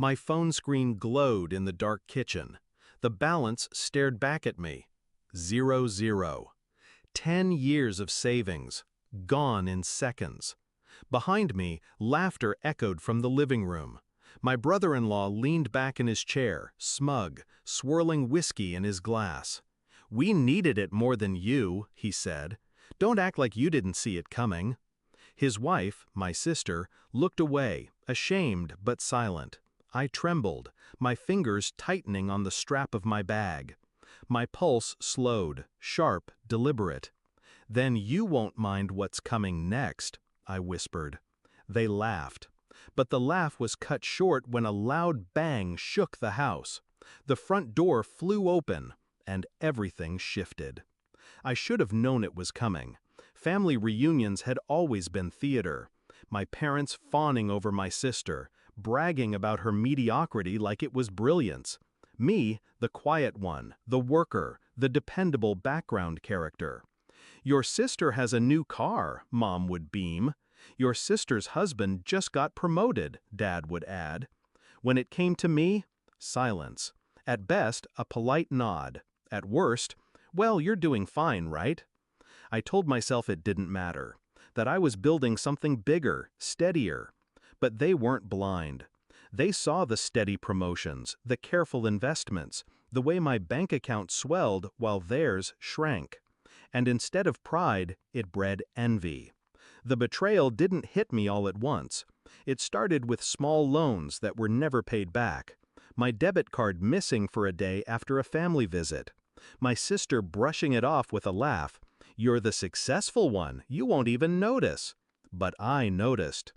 My phone screen glowed in the dark kitchen. The balance stared back at me. 0, 0. 10 years of savings, gone in seconds. Behind me, laughter echoed from the living room. My brother-in-law leaned back in his chair, smug, swirling whiskey in his glass. "We needed it more than you," he said. "Don't act like you didn't see it coming." His wife, my sister, looked away, ashamed but silent. I trembled, my fingers tightening on the strap of my bag. My pulse slowed, sharp, deliberate. "Then you won't mind what's coming next," I whispered. They laughed. But the laugh was cut short when a loud bang shook the house. The front door flew open, and everything shifted. I should have known it was coming. Family reunions had always been theater. My parents fawning over my sister, bragging about her mediocrity like it was brilliance. Me, the quiet one, the worker, the dependable background character. "Your sister has a new car," Mom would beam. "Your sister's husband just got promoted," Dad would add. When it came to me, silence. At best, a polite nod. At worst, "Well, you're doing fine, right?" I told myself it didn't matter, that I was building something bigger, steadier. But they weren't blind. They saw the steady promotions, the careful investments, the way my bank account swelled while theirs shrank. And instead of pride, it bred envy. The betrayal didn't hit me all at once. It started with small loans that were never paid back. My debit card missing for a day after a family visit. My sister brushing it off with a laugh. "You're the successful one, you won't even notice." But I noticed.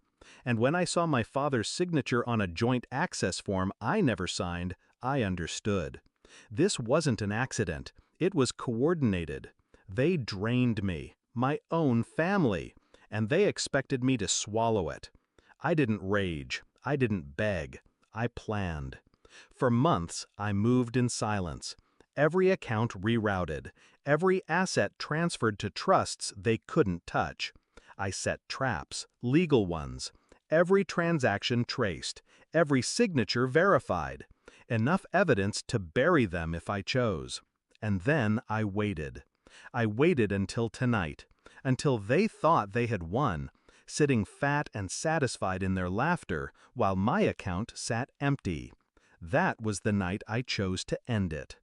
And when I saw my father's signature on a joint access form I never signed, I understood. This wasn't an accident. It was coordinated. They drained me, my own family, and they expected me to swallow it. I didn't rage. I didn't beg. I planned. For months, I moved in silence. Every account rerouted, every asset transferred to trusts they couldn't touch. I set traps, legal ones, every transaction traced, every signature verified, enough evidence to bury them if I chose. And then I waited. I waited until tonight, until they thought they had won, sitting fat and satisfied in their laughter while my account sat empty. That was the night I chose to end it.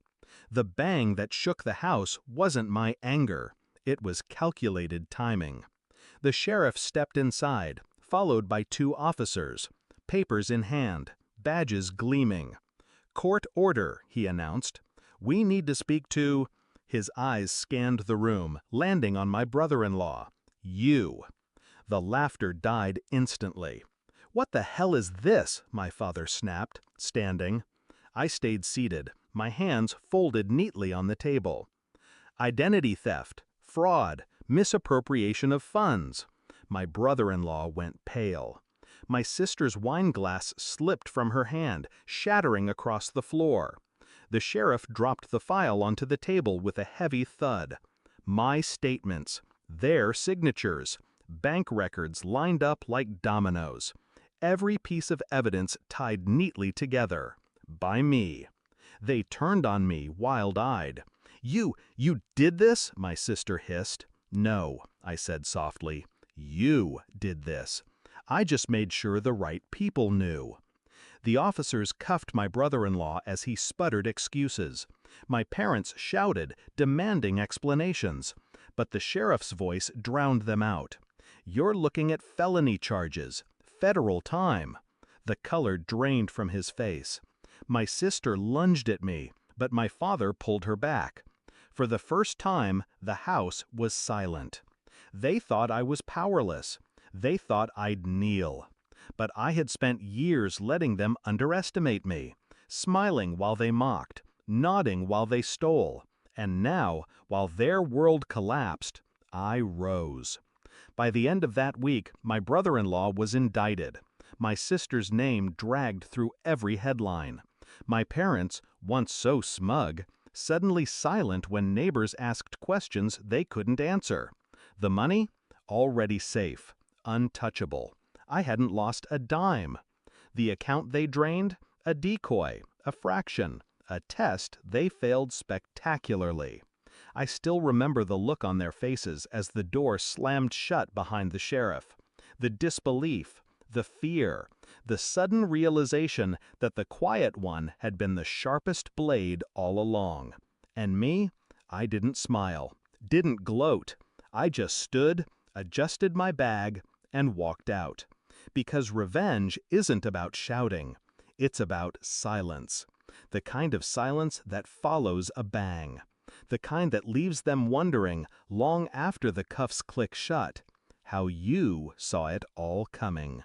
The bang that shook the house wasn't my anger. It was calculated timing. The sheriff stepped inside, followed by 2 officers, papers in hand, badges gleaming. "Court order," he announced. "We need to speak to—" His eyes scanned the room, landing on my brother-in-law. "You." The laughter died instantly. "What the hell is this?" my father snapped, standing. I stayed seated, my hands folded neatly on the table. "Identity theft, fraud, misappropriation of funds." My brother-in-law went pale. My sister's wineglass slipped from her hand, shattering across the floor. The sheriff dropped the file onto the table with a heavy thud. My statements, their signatures, bank records lined up like dominoes. Every piece of evidence tied neatly together. By me. They turned on me, wild-eyed. You did this?" my sister hissed. "No," I said softly. "You did this. I just made sure the right people knew." The officers cuffed my brother-in-law as he sputtered excuses. My parents shouted, demanding explanations. But the sheriff's voice drowned them out. "You're looking at felony charges. Federal time." The color drained from his face. My sister lunged at me, but my father pulled her back. For the first time, the house was silent. They thought I was powerless. They thought I'd kneel. But I had spent years letting them underestimate me, smiling while they mocked, nodding while they stole. And now, while their world collapsed, I rose. By the end of that week, my brother-in-law was indicted. My sister's name dragged through every headline. My parents, once so smug, suddenly silent when neighbors asked questions they couldn't answer. The money? Already safe, untouchable. I hadn't lost a dime. The account they drained? A decoy, a fraction, a test they failed spectacularly. I still remember the look on their faces as the door slammed shut behind the sheriff. The disbelief, the fear, the sudden realization that the quiet one had been the sharpest blade all along. And me? I didn't smile, didn't gloat. I just stood, adjusted my bag, and walked out. Because revenge isn't about shouting. It's about silence. The kind of silence that follows a bang. The kind that leaves them wondering, long after the cuffs click shut, how you saw it all coming.